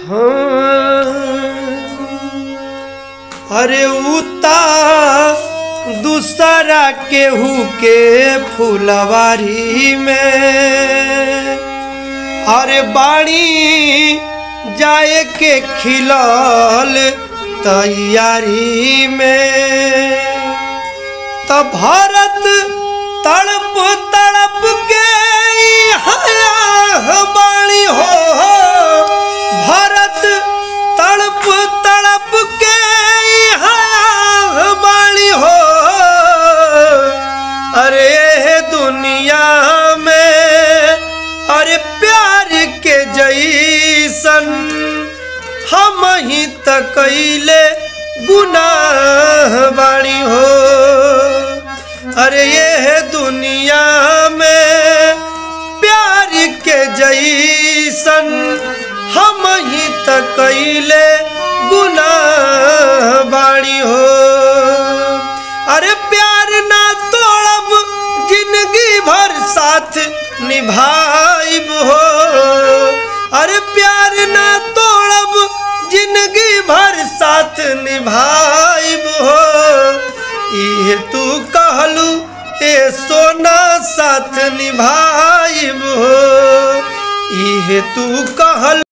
हाँ, अरे उता दूसरा केहू के फुलवारी में, अरे बाड़ी जाए के खिलल तैयारी में, तब भारत तड़प तड़प के बाणी हो, भारत तड़प तड़प के बाणी हो। अरे दुनिया में अरे प्यार के जैसन हम ही तकैले गुनाह बाणी हो। अरे ये दुनिया में प्यार के जैसन हम ही तकैले गुनाह बाणी हो। अरे प्यार ना तोड़ब जिंदगी भर साथ निभाइब हो। अरे प्यार ना तोड़ब जिंदगी भर साथ निभाइब हो। ये तू कहलू ए सोना साथ निभाइब हो। ये तू कहलू